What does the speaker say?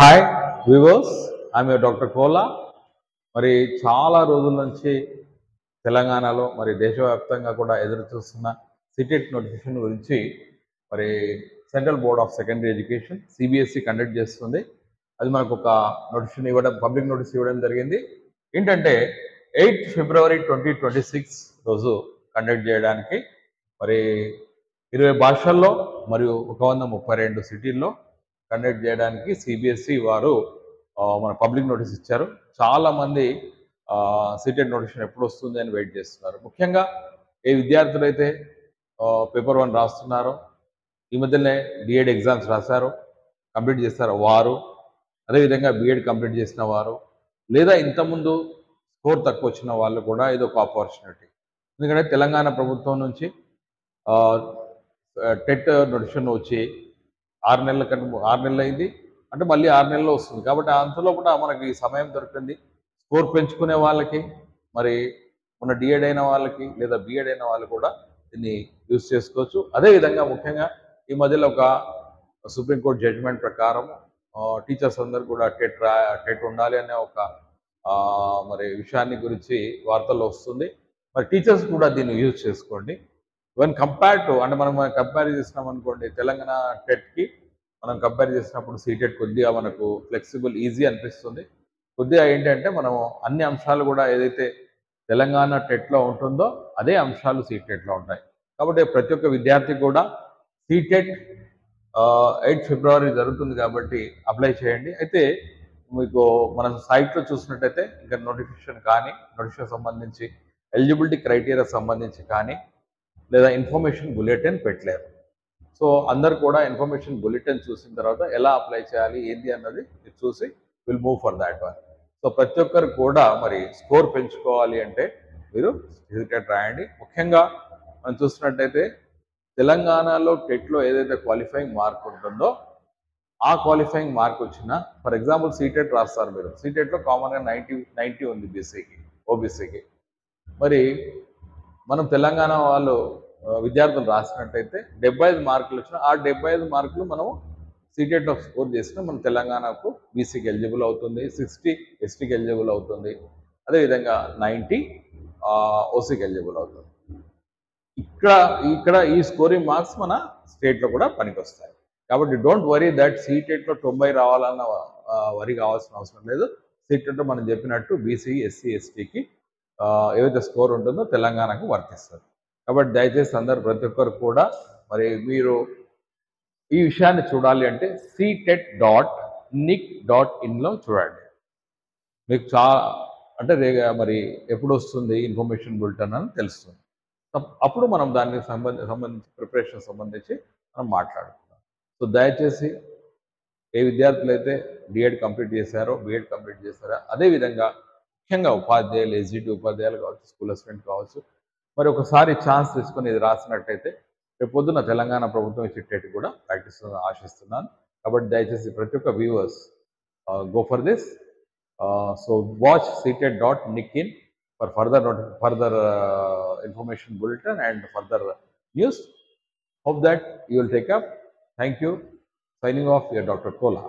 Hi viewers, I'm your doctor Kola. మరి చాలా రోజుల నుంచి తెలంగాణలో మరి దేశవ్యాప్తంగా కూడా ఎదురు చూస్తున్న సిటెట్ నోటిఫికేషన్ గురించి మరి central board of secondary education CBSE conduct చేస్తుంది. అది మనకు ఒక నోటిఫికేషన్ ఇవ్వడం, పబ్లిక్ నోటీస్ ఇవ్వడం జరిగింది. ఏంటంటే 8 ఫిబ్రవరి 2026 రోజు కండక్ట్ చేయడానికి మరి 20 భాషల్లో మరియు 132 సిటీల్లో కండక్ట్ చేయడానికి సిబిఎస్ఈ వారు మన పబ్లిక్ నోటీస్ ఇచ్చారు. చాలామంది సిటెట్ నోటిఫికేషన్ ఎప్పుడు వస్తుంది అని వెయిట్ చేస్తున్నారు. ముఖ్యంగా ఏ విద్యార్థులైతే పేపర్ 1 రాస్తున్నారో, ఈ మధ్యనే బిఎడ్ ఎగ్జామ్స్ రాశారో, కంప్లీట్ చేస్తారో వారు, అదేవిధంగా బిఎడ్ కంప్లీట్ చేసిన వారు, లేదా ఇంతకుముందు స్కోర్ తక్కువ వచ్చిన వాళ్ళు కూడా ఇది ఒక ఆపర్చునిటీ. ఎందుకంటే తెలంగాణ ప్రభుత్వం నుంచి టెట్ నోటిఫికేషన్ వచ్చి 6 నెలల కంటే 6 నెలలు అయింది, అంటే మళ్ళీ 6 నెలల్లో వస్తుంది. కాబట్టి అంతలో కూడా మనకి సమయం దొరికింది. స్కోర్ పెంచుకునే వాళ్ళకి, మరి మన డిఎడ్ అయిన వాళ్ళకి లేదా బిఎడ్ అయిన వాళ్ళు కూడా దీన్ని యూజ్ చేసుకోవచ్చు. అదేవిధంగా ముఖ్యంగా ఈ మధ్యలో ఒక సుప్రీంకోర్టు జడ్జిమెంట్ ప్రకారం టీచర్స్ అందరూ కూడా టెట్ ఉండాలి అనే ఒక మరి విషయాన్ని గురించి వార్తల్లో వస్తుంది. మరి టీచర్స్ కూడా దీన్ని యూజ్ చేసుకోండి. వెన్ కంపేర్ టు, అంటే మనం కంపేర్ చేసినాం అనుకోండి, తెలంగాణ టెట్కి మనం కంపేర్ చేసినప్పుడు సీటెట్ కొద్దిగా మనకు ఫ్లెక్సిబుల్, ఈజీ అనిపిస్తుంది. కొద్దిగా ఏంటంటే మనం అన్ని అంశాలు కూడా ఏదైతే తెలంగాణ టెట్లో ఉంటుందో అదే అంశాలు సీటెట్లో ఉంటాయి. కాబట్టి ప్రతి ఒక్క విద్యార్థి కూడా సీటెట్ 8 ఫిబ్రవరి జరుగుతుంది కాబట్టి అప్లై చేయండి. అయితే మీకు మన సైట్లో చూసినట్టయితే ఇంకా నోటిఫికేషన్ సంబంధించి ఎలిజిబిలిటీ క్రైటీరియా సంబంధించి కానీ లేదా ఇన్ఫర్మేషన్ బులెటిన్ పెట్టలేరు. సో అందరు కూడా ఇన్ఫర్మేషన్ బులెటిన్ చూసిన తర్వాత ఎలా అప్లై చేయాలి ఏంటి అన్నది చూసి will move for that one. So ప్రతి ఒక్కరు కూడా మరి స్కోర్ పెంచుకోవాలి అంటే మీరు సీటెట్ రాయండి. ముఖ్యంగా మనం చూసినట్టయితే తెలంగాణలో టెట్లో ఏదైతే క్వాలిఫైయింగ్ మార్క్ ఉంటుందో ఆ క్వాలిఫైయింగ్ మార్క్ వచ్చిన, ఫర్ ఎగ్జాంపుల్ సీటెట్ రాస్తారు మీరు, సీటెట్లో కామన్గా 90 ఉంది బీసీకి, ఓబీసీకి. మరి మనం తెలంగాణ వాళ్ళు విద్యార్థులు రాసినట్టయితే 75 మార్కులు వచ్చిన, ఆ 75 మార్కులు మనము సీటెట్లో స్కోర్ చేసిన మన తెలంగాణకు బీసీకి ఎలిజిబుల్ అవుతుంది, 60 ఎస్టీకి ఎలిజిబుల్ అవుతుంది, అదేవిధంగా 90 ఓసీకి ఎలిజిబుల్ అవుతుంది. ఇక్కడ ఈ స్కోరింగ్ మార్క్స్ మన స్టేట్లో కూడా పనికొస్తాయి. కాబట్టి డోంట్ వరీ దట్ సీటెట్లో 90 రావాలన్న వరి కావాల్సిన అవసరం లేదు. సీటెట్లో మనం చెప్పినట్టు బీసీ, ఎస్సీ, ఎస్టీకి ఏదైతే స్కోర్ ఉంటుందో తెలంగాణకు వర్తిస్తుంది. కాబట్టి దయచేసి అందరు ప్రతి ఒక్కరు కూడా మరి మీరు ఈ విషయాన్ని చూడాలి అంటే ctet.nic.in చూడండి. మీకు అంటే మరి ఎప్పుడు వస్తుంది ఇన్ఫర్మేషన్ బులెటిన్ అని తెలుస్తుంది. అప్పుడు మనం దానికి సంబంధించి ప్రిపరేషన్ సంబంధించి మనం మాట్లాడుకుందాం. సో దయచేసి ఏ విద్యార్థులైతే డిఎడ్ కంప్లీట్ చేశారో, బిఎడ్ కంప్లీట్ చేశారో, అదేవిధంగా ముఖ్యంగా ఉపాధ్యాయులు, ఎస్జిటి ఉపాధ్యాయులు కావచ్చు, స్కూల్ అసిస్టెంట్ కావచ్చు, మరి ఒకసారి ఛాన్స్ తీసుకొని ఇది రాసినట్టయితే రేపు పొద్దున్న తెలంగాణ ప్రభుత్వం చిట్టేటి కూడా ప్రాక్టీస్ ఆశిస్తున్నాను. కాబట్టి దయచేసి ప్రతి ఒక్క viewers go for this. So watch ctet.nic.in for further information bulletin and further news. Hope that you will take up. Thank you. Signing off, your Dr. Kola.